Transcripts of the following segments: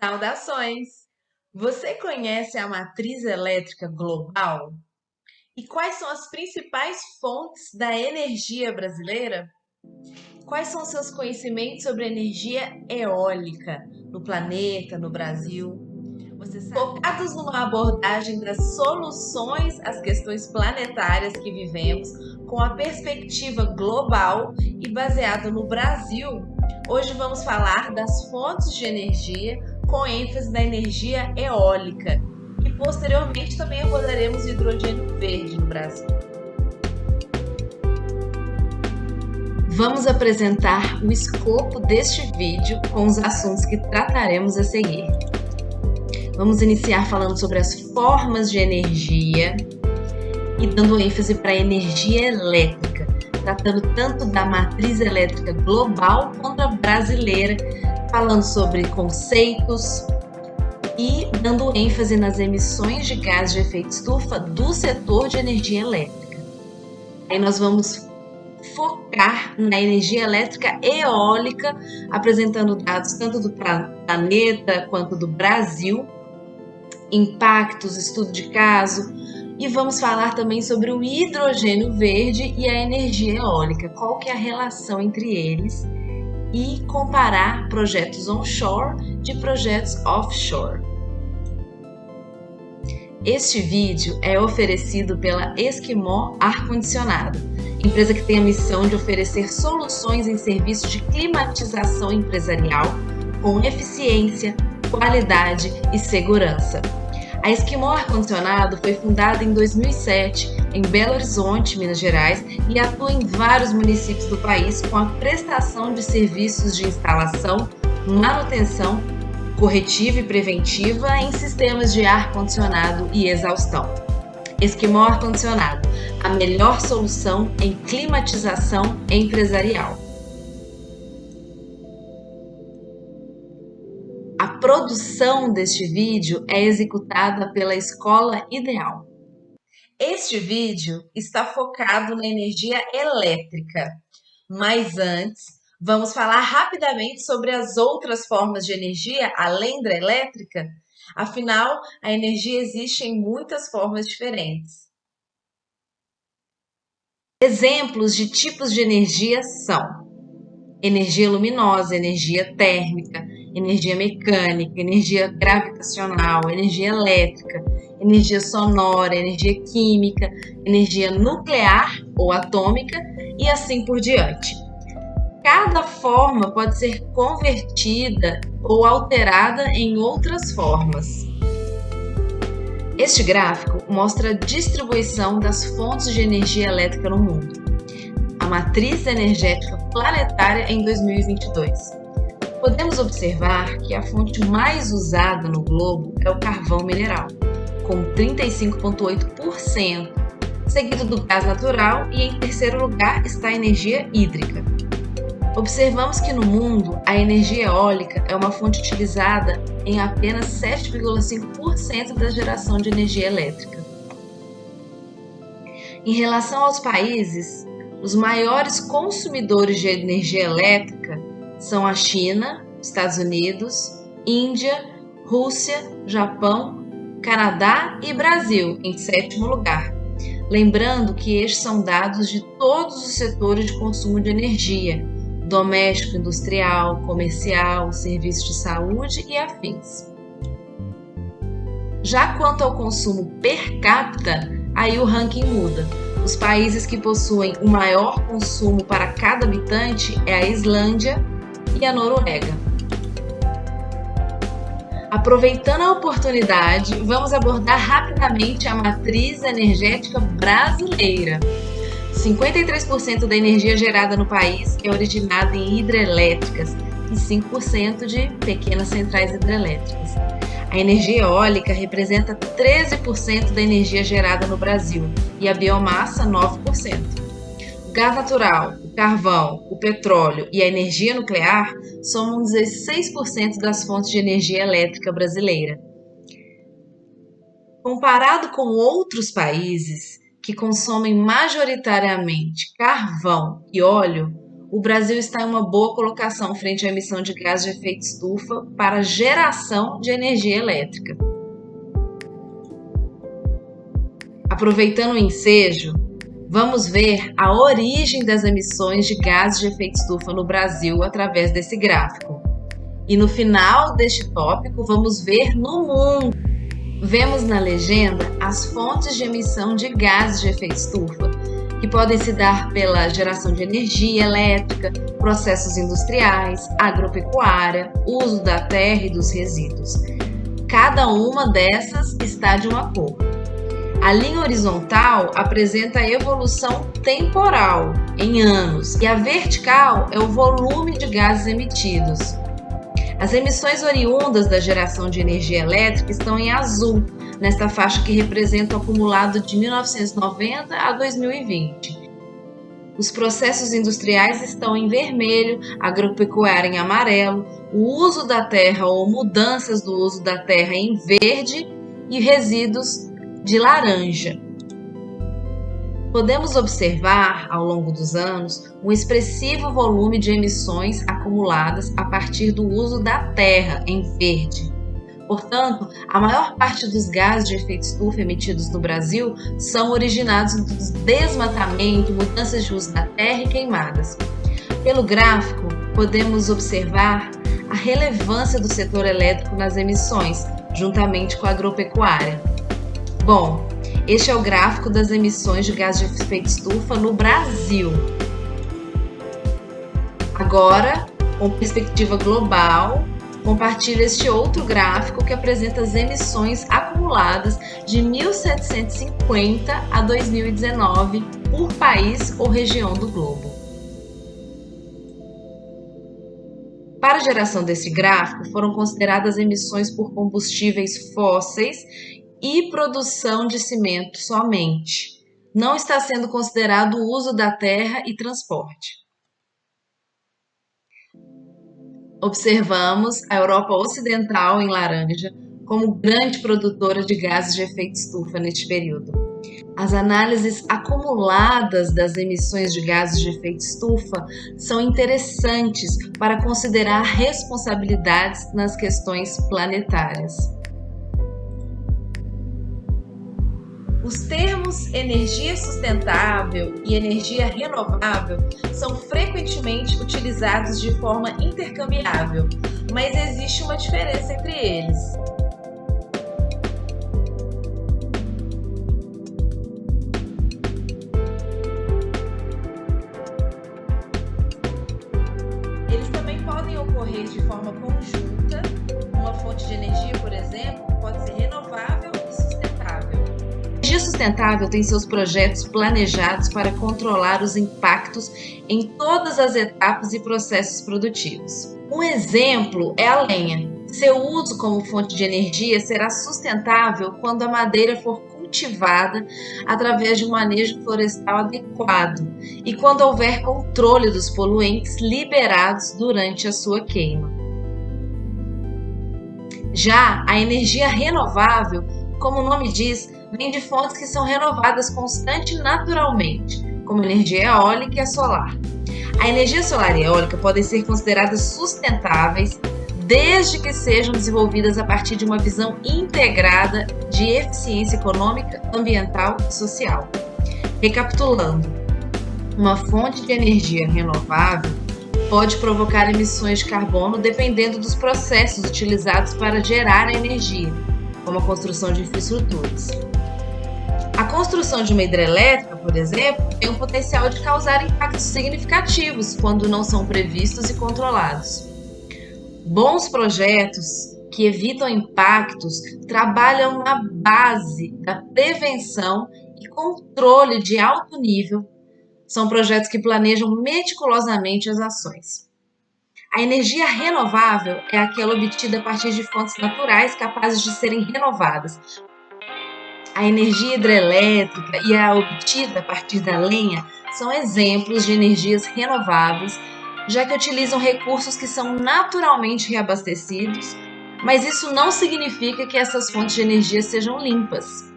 Saudações! Você conhece a matriz elétrica global? E quais são as principais fontes da energia brasileira? Quais são seus conhecimentos sobre energia eólica no planeta, no Brasil? Focados numa abordagem das soluções às questões planetárias que vivemos, com a perspectiva global e baseado no Brasil, hoje vamos falar das fontes de energia com ênfase na energia eólica e posteriormente também abordaremos o hidrogênio verde no Brasil. Vamos apresentar o escopo deste vídeo com os assuntos que trataremos a seguir. Vamos iniciar falando sobre as formas de energia e dando ênfase para a energia elétrica, tratando tanto da matriz elétrica global quanto a brasileira, falando sobre conceitos e dando ênfase nas emissões de gás de efeito estufa do setor de energia elétrica. Aí nós vamos focar na energia elétrica eólica, apresentando dados tanto do planeta quanto do Brasil, impactos, estudo de caso, e vamos falar também sobre o hidrogênio verde e a energia eólica, qual que é a relação entre eles, e comparar projetos onshore de projetos offshore. Este vídeo é oferecido pela Esquimó Ar-Condicionado, empresa que tem a missão de oferecer soluções em serviços de climatização empresarial com eficiência, qualidade e segurança. A Esquimó Ar-Condicionado foi fundada em 2007 em Belo Horizonte, Minas Gerais, e atua em vários municípios do país com a prestação de serviços de instalação, manutenção, corretiva e preventiva em sistemas de ar-condicionado e exaustão. Esquimó Ar-Condicionado, a melhor solução em climatização empresarial. A produção deste vídeo é executada pela Escola Ideal. Este vídeo está focado na energia elétrica, mas antes vamos falar rapidamente sobre as outras formas de energia além da elétrica. Afinal, a energia existe em muitas formas diferentes. Exemplos de tipos de energia são energia luminosa, energia térmica, energia mecânica, energia gravitacional, energia elétrica, energia sonora, energia química, energia nuclear ou atômica e assim por diante. Cada forma pode ser convertida ou alterada em outras formas. Este gráfico mostra a distribuição das fontes de energia elétrica no mundo. A matriz energética planetária em 2022. Podemos observar que a fonte mais usada no globo é o carvão mineral, com 35,8%, seguido do gás natural e em terceiro lugar está a energia hídrica. Observamos que no mundo a energia eólica é uma fonte utilizada em apenas 7,5% da geração de energia elétrica. Em relação aos países, os maiores consumidores de energia elétrica são a China, Estados Unidos, Índia, Rússia, Japão, Canadá e Brasil, em sétimo lugar. Lembrando que estes são dados de todos os setores de consumo de energia, doméstico, industrial, comercial, serviços de saúde e afins. Já quanto ao consumo per capita, aí o ranking muda. Os países que possuem o maior consumo para cada habitante é a Islândia e a Noruega. Aproveitando a oportunidade, vamos abordar rapidamente a matriz energética brasileira. 53% da energia gerada no país é originada em hidrelétricas e 5% de pequenas centrais hidrelétricas. A energia eólica representa 13% da energia gerada no Brasil e a biomassa 9%. O gás natural, o carvão, o petróleo e a energia nuclear somam 16% das fontes de energia elétrica brasileira. Comparado com outros países que consomem majoritariamente carvão e óleo, o Brasil está em uma boa colocação frente à emissão de gás de efeito estufa para geração de energia elétrica. Aproveitando o ensejo, vamos ver a origem das emissões de gases de efeito estufa no Brasil através desse gráfico. E no final deste tópico, vamos ver no mundo. Vemos na legenda as fontes de emissão de gases de efeito estufa, que podem se dar pela geração de energia elétrica, processos industriais, agropecuária, uso da terra e dos resíduos. Cada uma dessas está de uma cor. A linha horizontal apresenta a evolução temporal, em anos, e a vertical é o volume de gases emitidos. As emissões oriundas da geração de energia elétrica estão em azul, nesta faixa que representa o acumulado de 1990 a 2020. Os processos industriais estão em vermelho, agropecuária em amarelo, o uso da terra ou mudanças do uso da terra em verde e resíduos de laranja. Podemos observar, ao longo dos anos, um expressivo volume de emissões acumuladas a partir do uso da terra, em verde. Portanto, a maior parte dos gases de efeito estufa emitidos no Brasil são originados do desmatamento, mudanças de uso da terra e queimadas. Pelo gráfico, podemos observar a relevância do setor elétrico nas emissões, juntamente com a agropecuária. Bom, este é o gráfico das emissões de gás de efeito estufa no Brasil. Agora, com perspectiva global, compartilho este outro gráfico que apresenta as emissões acumuladas de 1750 a 2019 por país ou região do globo. Para a geração desse gráfico, foram consideradas emissões por combustíveis fósseis e produção de cimento somente. Não está sendo considerado o uso da terra e transporte. Observamos a Europa Ocidental, em laranja, como grande produtora de gases de efeito estufa neste período. As análises acumuladas das emissões de gases de efeito estufa são interessantes para considerar responsabilidades nas questões planetárias. Os termos energia sustentável e energia renovável são frequentemente utilizados de forma intercambiável, mas existe uma diferença entre eles. Eles também podem ocorrer de forma conjunta. Uma fonte de energia, por exemplo, pode ser renovável e sustentável. A energia sustentável tem seus projetos planejados para controlar os impactos em todas as etapas e processos produtivos. Um exemplo é a lenha. Seu uso como fonte de energia será sustentável quando a madeira for cultivada através de um manejo florestal adequado e quando houver controle dos poluentes liberados durante a sua queima. Já a energia renovável, como o nome diz, vem de fontes que são renovadas constante e naturalmente, como a energia eólica e a solar. A energia solar e eólica podem ser consideradas sustentáveis desde que sejam desenvolvidas a partir de uma visão integrada de eficiência econômica, ambiental e social. Recapitulando, uma fonte de energia renovável pode provocar emissões de carbono dependendo dos processos utilizados para gerar a energia, como a construção de infraestruturas. A construção de uma hidrelétrica, por exemplo, tem o potencial de causar impactos significativos quando não são previstos e controlados. Bons projetos que evitam impactos trabalham na base da prevenção e controle de alto nível. São projetos que planejam meticulosamente as ações. A energia renovável é aquela obtida a partir de fontes naturais capazes de serem renovadas. A energia hidrelétrica e a obtida a partir da lenha são exemplos de energias renováveis, já que utilizam recursos que são naturalmente reabastecidos, mas isso não significa que essas fontes de energia sejam limpas.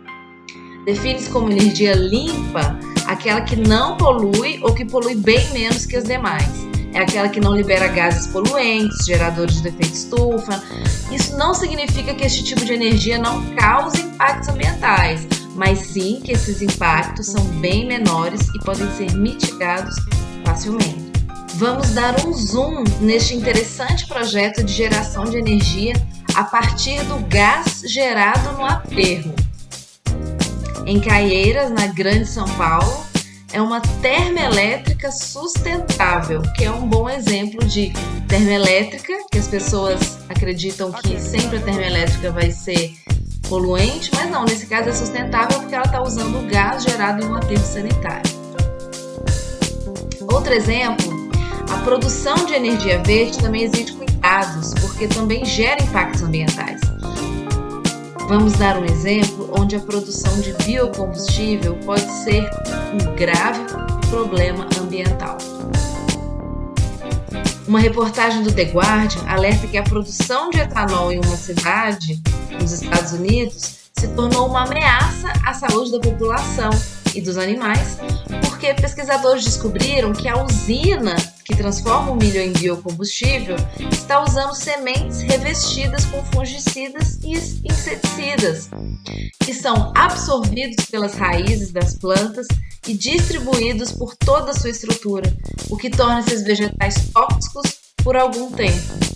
Define-se como energia limpa aquela que não polui ou que polui bem menos que as demais. É aquela que não libera gases poluentes, geradores de efeito estufa. Isso não significa que este tipo de energia não cause impactos ambientais, mas sim que esses impactos são bem menores e podem ser mitigados facilmente. Vamos dar um zoom neste interessante projeto de geração de energia a partir do gás gerado no aterro. Em Caieiras, na Grande São Paulo, é uma termoelétrica sustentável, que é um bom exemplo de termoelétrica, que as pessoas acreditam que sempre a termoelétrica vai ser poluente, mas não, nesse caso é sustentável porque ela está usando o gás gerado em um aterro sanitário. Outro exemplo, a produção de energia verde também exige cuidados, porque também gera impactos ambientais. Vamos dar um exemplo onde a produção de biocombustível pode ser um grave problema ambiental. Uma reportagem do The Guardian alerta que a produção de etanol em uma cidade nos Estados Unidos se tornou uma ameaça à saúde da população e dos animais, porque pesquisadores descobriram que a usina que transforma o milho em biocombustível está usando sementes revestidas com fungicidas e inseticidas, que são absorvidos pelas raízes das plantas e distribuídos por toda a sua estrutura, o que torna esses vegetais tóxicos por algum tempo.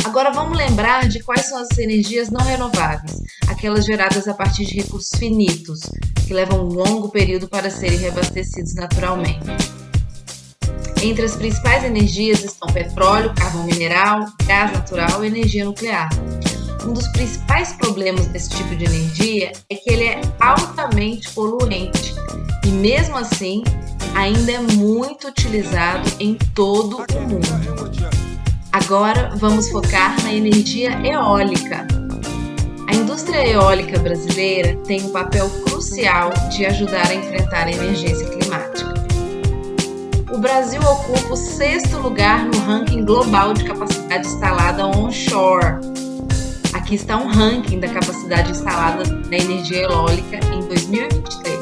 Agora vamos lembrar de quais são as energias não renováveis, aquelas geradas a partir de recursos finitos, que levam um longo período para serem reabastecidos naturalmente. Entre as principais energias estão petróleo, carvão mineral, gás natural e energia nuclear. Um dos principais problemas desse tipo de energia é que ele é altamente poluente e, mesmo assim, ainda é muito utilizado em todo o mundo. Agora vamos focar na energia eólica. A indústria eólica brasileira tem um papel crucial de ajudar a enfrentar a emergência climática. O Brasil ocupa o 6º lugar no ranking global de capacidade instalada onshore. Aqui está um ranking da capacidade instalada da energia eólica em 2023,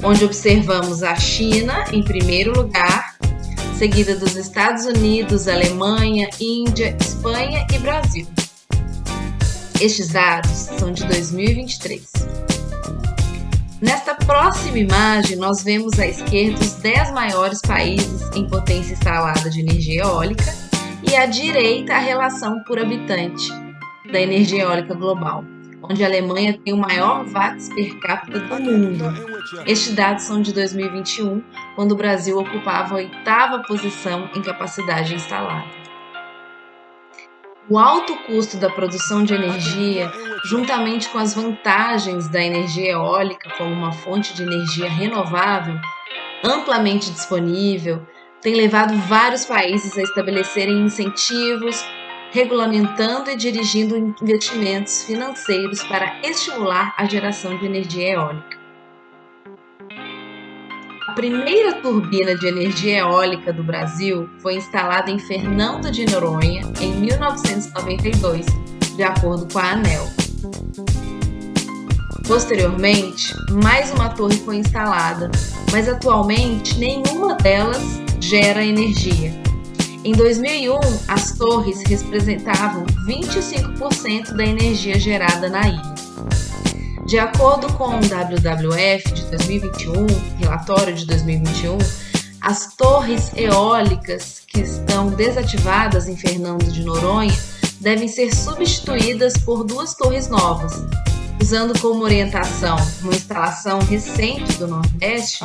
onde observamos a China em primeiro lugar, seguida dos Estados Unidos, Alemanha, Índia, Espanha e Brasil. Estes dados são de 2023. Nesta próxima imagem, nós vemos à esquerda os 10 maiores países em potência instalada de energia eólica e à direita a relação por habitante da energia eólica global, onde a Alemanha tem o maior watts per capita do mundo. Estes dados são de 2021, quando o Brasil ocupava a 8ª posição em capacidade instalada. O alto custo da produção de energia, juntamente com as vantagens da energia eólica como uma fonte de energia renovável, amplamente disponível, tem levado vários países a estabelecerem incentivos, regulamentando e dirigindo investimentos financeiros para estimular a geração de energia eólica. A primeira turbina de energia eólica do Brasil foi instalada em Fernando de Noronha em 1992, de acordo com a ANEEL. Posteriormente, mais uma torre foi instalada, mas atualmente nenhuma delas gera energia. Em 2001, as torres representavam 25% da energia gerada na ilha. De acordo com o WWF de 2021, relatório de 2021, as torres eólicas que estão desativadas em Fernando de Noronha devem ser substituídas por 2 torres novas. Usando como orientação uma instalação recente do Nordeste,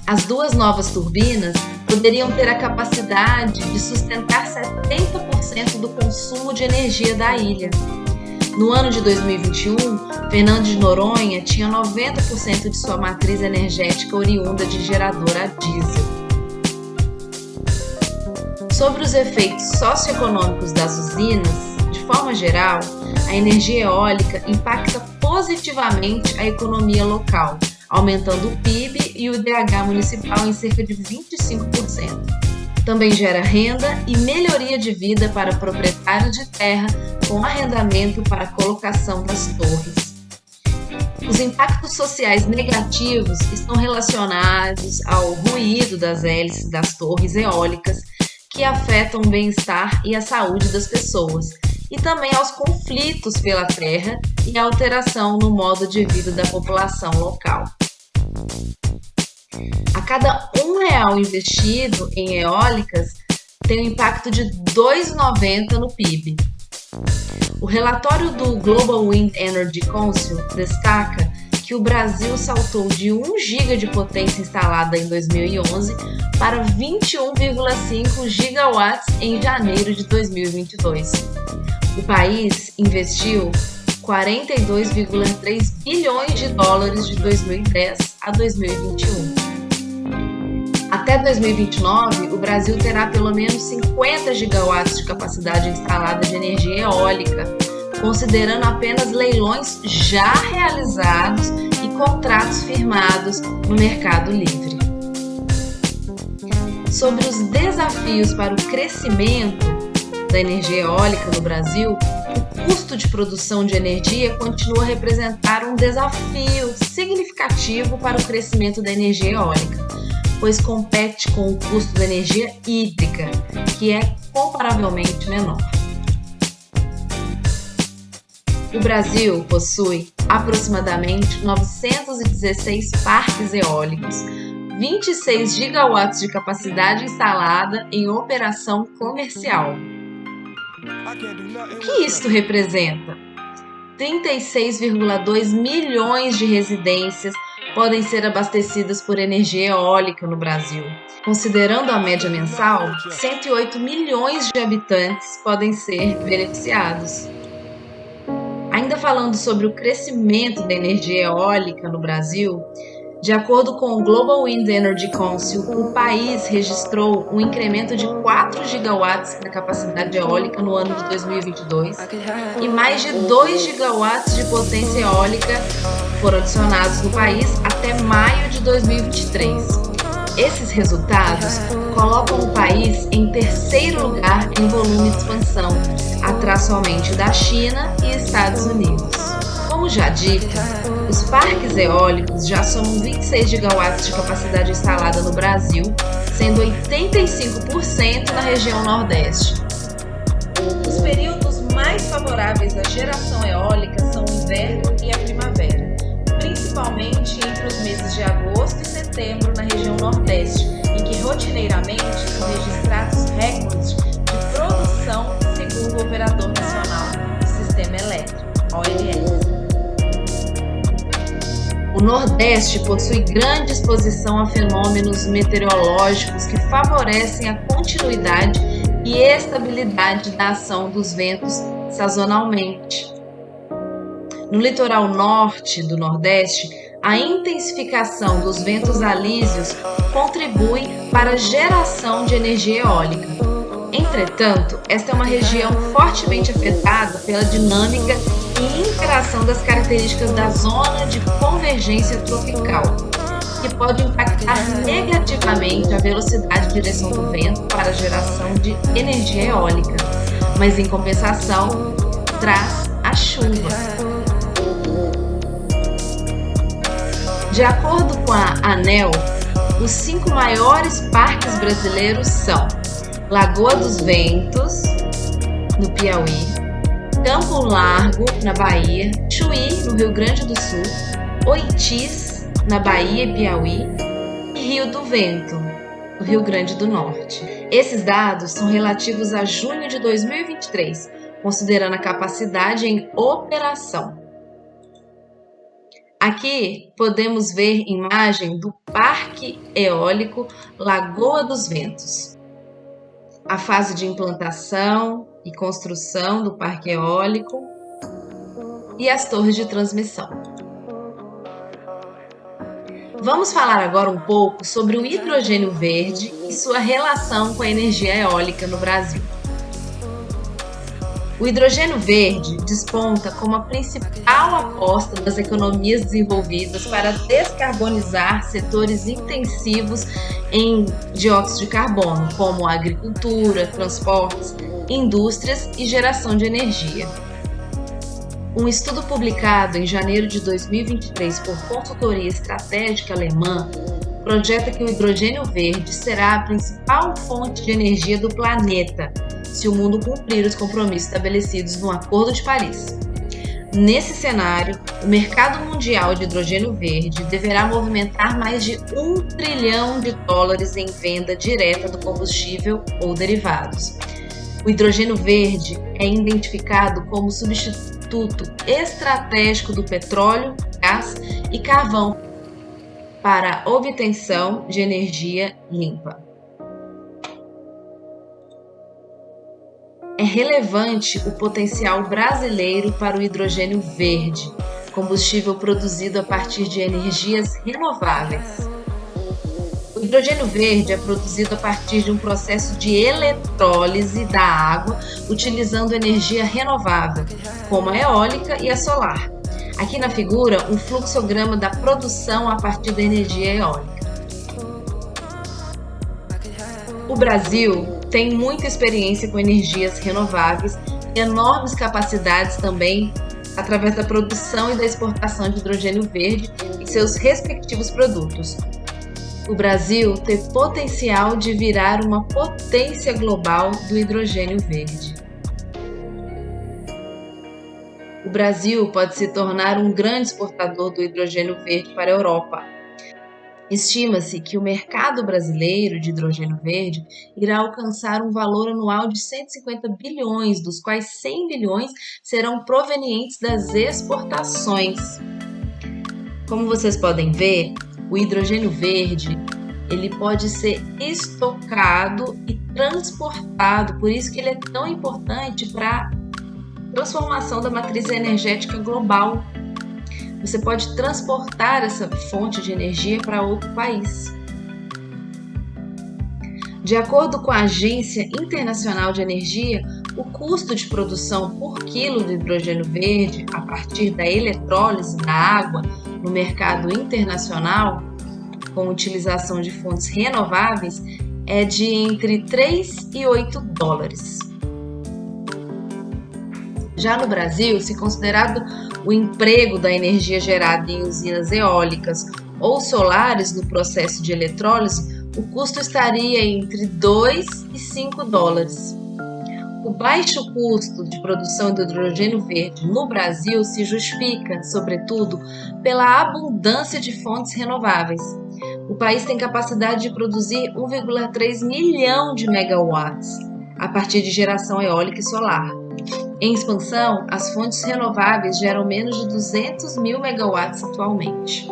as 2 novas turbinas poderiam ter a capacidade de sustentar 70% do consumo de energia da ilha. No ano de 2021, Fernando de Noronha tinha 90% de sua matriz energética oriunda de gerador a diesel. Sobre os efeitos socioeconômicos das usinas, de forma geral, a energia eólica impacta positivamente a economia local, aumentando o PIB e o IDH municipal em cerca de 25%. Também gera renda e melhoria de vida para proprietários de terra com arrendamento para a colocação das torres. Os impactos sociais negativos estão relacionados ao ruído das hélices das torres eólicas, que afetam o bem-estar e a saúde das pessoas, e também aos conflitos pela terra e a alteração no modo de vida da população local. A cada R$1 investido em eólicas tem um impacto de R$ 2,90 no PIB. O relatório do Global Wind Energy Council destaca que o Brasil saltou de 1 GB de potência instalada em 2011 para 21,5 gigawatts em janeiro de 2022. O país investiu 42,3 bilhões de dólares de 2010 a 2021. Até 2029, o Brasil terá pelo menos 50 gigawatts de capacidade instalada de energia eólica, considerando apenas leilões já realizados e contratos firmados no mercado livre. Sobre os desafios para o crescimento da energia eólica no Brasil, o custo de produção de energia continua a representar um desafio significativo para o crescimento da energia eólica, pois compete com o custo da energia hídrica, que é comparavelmente menor. O Brasil possui aproximadamente 916 parques eólicos, 26 gigawatts de capacidade instalada em operação comercial. O que isto representa? 36,2 milhões de residências podem ser abastecidas por energia eólica no Brasil. Considerando a média mensal, 108 milhões de habitantes podem ser beneficiados. Ainda falando sobre o crescimento da energia eólica no Brasil, de acordo com o Global Wind Energy Council, o país registrou um incremento de 4 gigawatts na capacidade eólica no ano de 2022 e mais de 2 gigawatts de potência eólica foram adicionados no país até maio de 2023. Esses resultados colocam o país em terceiro lugar em volume de expansão, atrás somente da China e Estados Unidos. Como já dito, os parques eólicos já somam 26 gigawatts de capacidade instalada no Brasil, sendo 85% na região Nordeste. Os períodos mais favoráveis à geração eólica são o inverno e a primavera, principalmente entre os meses de agosto e setembro na região Nordeste, em que rotineiramente são registrados recordes de produção, segundo o Operador Nacional do Sistema Elétrico, ONS. O Nordeste possui grande exposição a fenômenos meteorológicos que favorecem a continuidade e estabilidade da ação dos ventos sazonalmente. No litoral norte do Nordeste, a intensificação dos ventos alísios contribui para a geração de energia eólica. Entretanto, esta é uma região fortemente afetada pela dinâmica e interação das características da zona de convergência tropical, que pode impactar negativamente a velocidade e direção do vento para a geração de energia eólica, mas em compensação traz a chuva. De acordo com a ANEEL, os 5 maiores parques brasileiros são Lagoa dos Ventos, no Piauí, Campo Largo, na Bahia, Chuí, no Rio Grande do Sul, Oitis, na Bahia e Piauí, e Rio do Vento, no Rio Grande do Norte. Esses dados são relativos a junho de 2023, considerando a capacidade em operação. Aqui podemos ver imagem do Parque Eólico Lagoa dos Ventos. A fase de implantação e construção do parque eólico e as torres de transmissão. Vamos falar agora um pouco sobre o hidrogênio verde e sua relação com a energia eólica no Brasil. O hidrogênio verde desponta como a principal aposta das economias desenvolvidas para descarbonizar setores intensivos em dióxido de carbono, como a agricultura, transportes, indústrias e geração de energia. Um estudo publicado em janeiro de 2023 por consultoria estratégica alemã projeta que o hidrogênio verde será a principal fonte de energia do planeta, se o mundo cumprir os compromissos estabelecidos no Acordo de Paris. Nesse cenário, o mercado mundial de hidrogênio verde deverá movimentar mais de $1 trilhão em venda direta do combustível ou derivados. O hidrogênio verde é identificado como substituto estratégico do petróleo, gás e carvão para a obtenção de energia limpa. É relevante o potencial brasileiro para o hidrogênio verde, combustível produzido a partir de energias renováveis. O hidrogênio verde é produzido a partir de um processo de eletrólise da água, utilizando energia renovável, como a eólica e a solar. Aqui na figura, um fluxograma da produção a partir da energia eólica. O Brasil tem muita experiência com energias renováveis e enormes capacidades também através da produção e da exportação de hidrogênio verde e seus respectivos produtos. O Brasil tem potencial de virar uma potência global do hidrogênio verde. O Brasil pode se tornar um grande exportador do hidrogênio verde para a Europa. Estima-se que o mercado brasileiro de hidrogênio verde irá alcançar um valor anual de 150 bilhões, dos quais 100 bilhões serão provenientes das exportações. Como vocês podem ver, o hidrogênio verde ele pode ser estocado e transportado, por isso que ele é tão importante para a transformação da matriz energética global. Você pode transportar essa fonte de energia para outro país. De acordo com a Agência Internacional de Energia, o custo de produção por quilo de hidrogênio verde a partir da eletrólise da água no mercado internacional, com utilização de fontes renováveis, é de entre 3 e 8 dólares. Já no Brasil, se considerado o emprego da energia gerada em usinas eólicas ou solares no processo de eletrólise, o custo estaria entre 2 e 5 dólares. O baixo custo de produção de hidrogênio verde no Brasil se justifica, sobretudo, pela abundância de fontes renováveis. O país tem capacidade de produzir 1,3 milhão de megawatts a partir de geração eólica e solar. Em expansão, as fontes renováveis geram menos de 200 mil megawatts atualmente.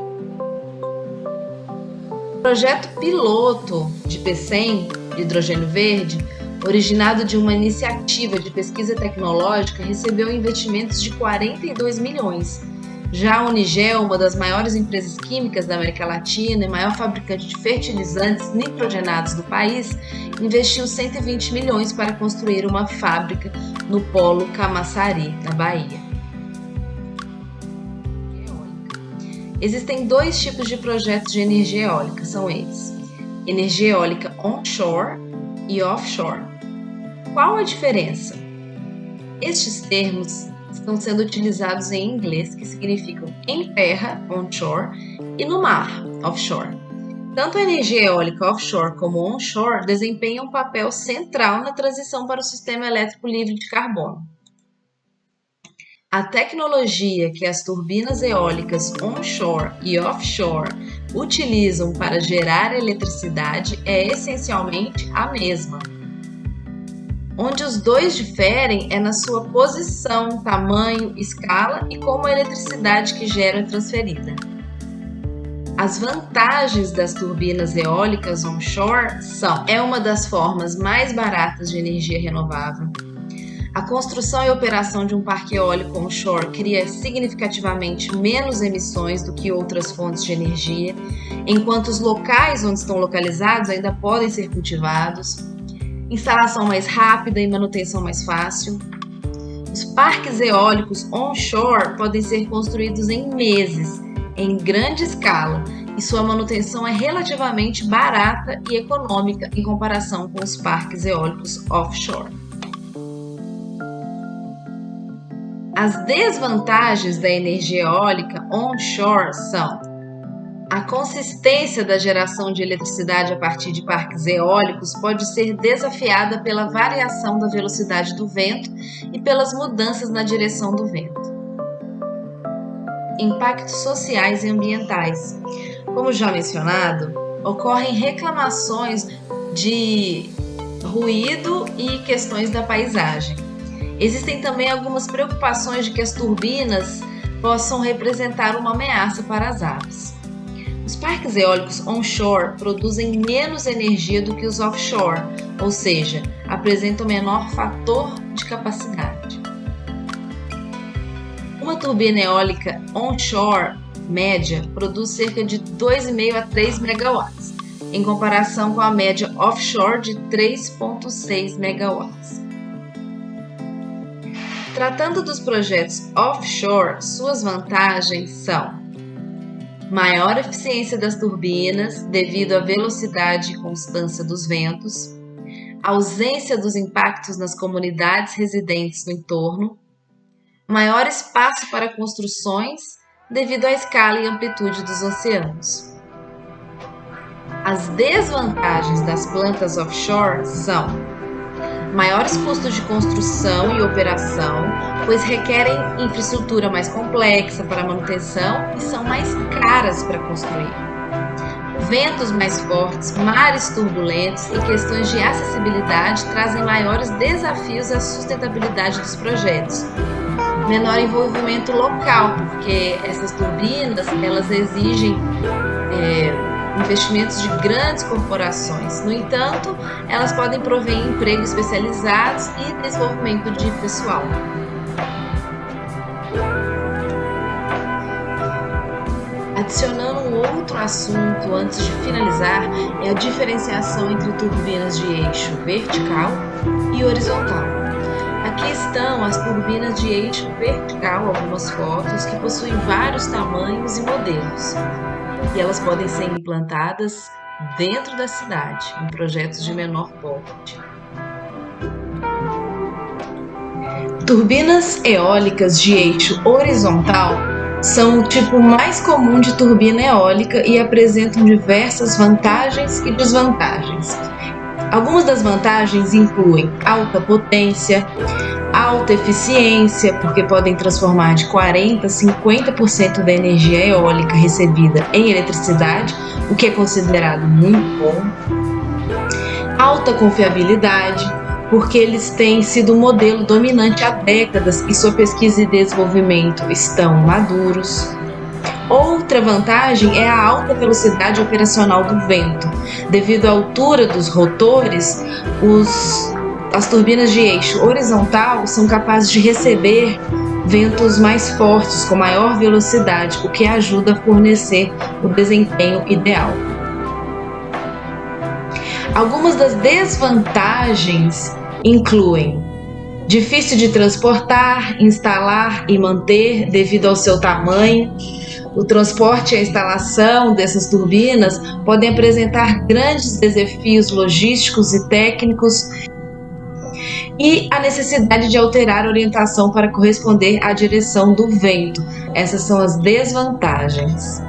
O projeto piloto de P100, de hidrogênio verde, originado de uma iniciativa de pesquisa tecnológica, recebeu investimentos de 42 milhões. Já a Unigel, uma das maiores empresas químicas da América Latina e maior fabricante de fertilizantes nitrogenados do país, investiu 120 milhões para construir uma fábrica no polo Camaçari, na Bahia. Existem dois tipos de projetos de energia eólica, são eles: energia eólica onshore e offshore. Qual a diferença? Estes termos estão sendo utilizados em inglês, que significam em terra, onshore, e no mar, offshore. Tanto a energia eólica offshore como onshore desempenham um papel central na transição para o sistema elétrico livre de carbono. A tecnologia que as turbinas eólicas onshore e offshore utilizam para gerar eletricidade é essencialmente a mesma. Onde os dois diferem é na sua posição, tamanho, escala e como a eletricidade que gera é transferida. As vantagens das turbinas eólicas onshore são: é uma das formas mais baratas de energia renovável. A construção e operação de um parque eólico onshore cria significativamente menos emissões do que outras fontes de energia, enquanto os locais onde estão localizados ainda podem ser cultivados. Instalação mais rápida e manutenção mais fácil. Os parques eólicos onshore podem ser construídos em meses, em grande escala, e sua manutenção é relativamente barata e econômica em comparação com os parques eólicos offshore. As desvantagens da energia eólica onshore são: a consistência da geração de eletricidade a partir de parques eólicos pode ser desafiada pela variação da velocidade do vento e pelas mudanças na direção do vento. Impactos sociais e ambientais. Como já mencionado, ocorrem reclamações de ruído e questões da paisagem. Existem também algumas preocupações de que as turbinas possam representar uma ameaça para as aves. Os parques eólicos onshore produzem menos energia do que os offshore, ou seja, apresentam menor fator de capacidade. Uma turbina eólica onshore média produz cerca de 2,5 a 3 megawatts, em comparação com a média offshore de 3,6 megawatts. Tratando dos projetos offshore, suas vantagens são: maior eficiência das turbinas devido à velocidade e constância dos ventos, ausência dos impactos nas comunidades residentes no entorno, maior espaço para construções devido à escala e amplitude dos oceanos. As desvantagens das plantas offshore são: maiores custos de construção e operação, pois requerem infraestrutura mais complexa para manutenção e são mais caras para construir. Ventos mais fortes, mares turbulentos e questões de acessibilidade trazem maiores desafios à sustentabilidade dos projetos. Menor envolvimento local, porque essas turbinas elas exigem investimentos de grandes corporações. No entanto, elas podem prover empregos especializados e desenvolvimento de pessoal. Adicionando um outro assunto antes de finalizar, é a diferenciação entre turbinas de eixo vertical e horizontal. Aqui estão as turbinas de eixo vertical, algumas fotos, que possuem vários tamanhos e modelos. E elas podem ser implantadas dentro da cidade, em projetos de menor porte. Turbinas eólicas de eixo horizontal são o tipo mais comum de turbina eólica e apresentam diversas vantagens e desvantagens. Algumas das vantagens incluem alta potência, alta eficiência, porque podem transformar de 40% a 50% da energia eólica recebida em eletricidade, o que é considerado muito bom. Alta confiabilidade, porque eles têm sido um modelo dominante há décadas e sua pesquisa e desenvolvimento estão maduros. Outra vantagem é a alta velocidade operacional do vento. Devido à altura dos rotores, as turbinas de eixo horizontal são capazes de receber ventos mais fortes, com maior velocidade, o que ajuda a fornecer o desempenho ideal. Algumas das desvantagens incluem: difícil de transportar, instalar e manter devido ao seu tamanho. O transporte e a instalação dessas turbinas podem apresentar grandes desafios logísticos e técnicos, e a necessidade de alterar a orientação para corresponder à direção do vento. Essas são as desvantagens.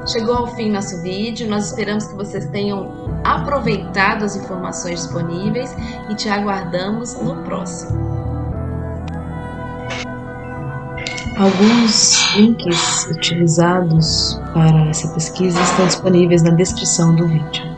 Chegou ao fim nosso vídeo, nós esperamos que vocês tenham aproveitado as informações disponíveis e te aguardamos no próximo. Alguns links utilizados para essa pesquisa estão disponíveis na descrição do vídeo.